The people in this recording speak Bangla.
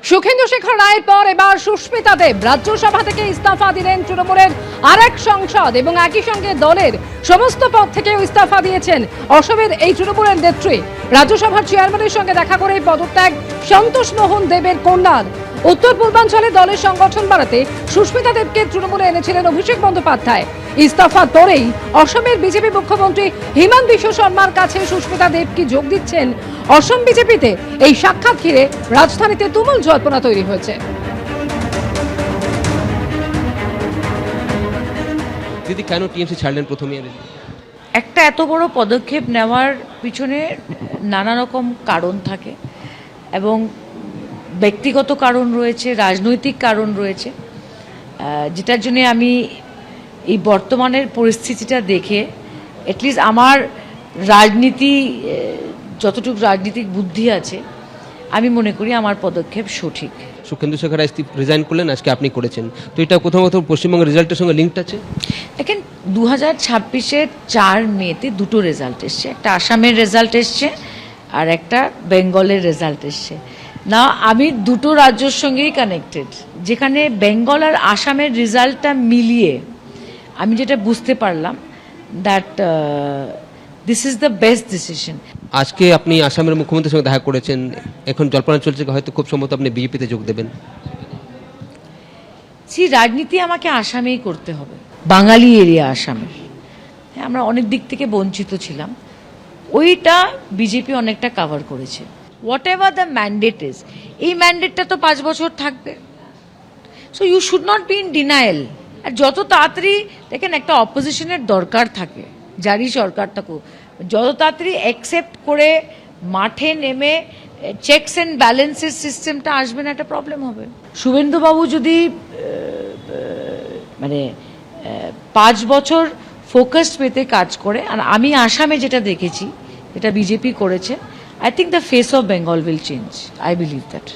সুখেন্দু শেখর রায়ের পর এবার সুস্মিতা দেব রাজ্যসভা থেকে ইস্তফা দিলেন তৃণমূলের আরেক সাংসদ এবং একই সঙ্গে দলের সমস্ত পদ থেকেও ইস্তফা দিয়েছেন অসমের এই তৃণমূলের নেত্রী। রাজ্যসভার চেয়ারম্যানের সঙ্গে দেখা করে পদত্যাগ সন্তোষ মোহন দেবের কন্যার। উত্তর পূর্বাঞ্চলে দলের সংগঠন বাড়াতে সুস্মিতা দেবকে তৃণমূলে এনেছিলেন অভিষেক বন্দ্যোপাধ্যায়। ইস্তফার পরেই অসমের বিজেপি মুখ্যমন্ত্রী হিমন্ত বিশ্ব শর্মার কাছে সুস্মিতা দেব কি যোগ দিচ্ছেন অসম বিজেপিতে? এই সাক্ষাৎ ঘিরে রাজধানীতে তুমুল জল্পনা তৈরি হয়েছে। দিদি কেন টিএমসি ছাড়লেন প্রথমে? একটা এত বড় পদক্ষেপ নেওয়ার পিছনে নানা রকম কারণ থাকে এবং ব্যক্তিগত কারণ রয়েছে, রাজনৈতিক কারণ রয়েছে, যেটার জন্য আমি এই বর্তমানের পরিস্থিতিটা দেখে অ্যাটলিস্ট আমার রাজনীতি যতটুকু রাজনীতিক বুদ্ধি আছে আমি মনে করি আমার পদক্ষেপ সঠিক। সুখেন্দু শেখর রিজাইন করলেন, আজকে আপনি করেছেন, তো এটা কোথাও কোথাও পশ্চিমবঙ্গের রেজাল্টের সঙ্গে লিঙ্কড আছে? দেখেন 2026-এর 4 মেতে দুটো রেজাল্ট এসছে, একটা আসামের রেজাল্ট এসছে আর একটা বেঙ্গলের রেজাল্ট এসছে। না, আমি দুটো রাজ্যের সঙ্গেই কানেক্টেড, যেখানে বেঙ্গল আর আসামের রেজাল্টটা মিলিয়ে আমি যেটা বুঝতে পারলাম that this is the best decision. আজকে আপনি আসামের মুখ্যমন্ত্রীর সঙ্গে দেখা করেছেন, এখন জল্পনা চলছে হয়তো খুব সম্ভবত আপনি বিজেপিতে যোগ দেবেন। সেই রাজনীতি আমাকে আসামেই করতে হবে, বাঙালি এরিয়া আসামের। আমরা অনেক দিক থেকে বঞ্চিত ছিলাম, ওইটা বিজেপি অনেকটা কভার করেছে। Whatever the mandate is, এই ম্যান্ডেটটা তো 5 বছর থাকবে, so you should not be in denial. আর যত তাড়াতাড়ি দেখেন একটা অপোজিশনের দরকার থাকে, যারই সরকার থাকুক, যত তাড়াতাড়ি অ্যাকসেপ্ট করে মাঠে নেমে চেকস অ্যান্ড ব্যালেন্সের সিস্টেমটা আসবে না, একটা প্রবলেম হবে। শুভেন্দুবাবু যদি মানে 5 বছর ফোকাসড পেতে কাজ করে, আর আমি আসামে যেটা দেখেছি, যেটা বিজেপি করেছে, I think the face of Bengal will change. I believe that.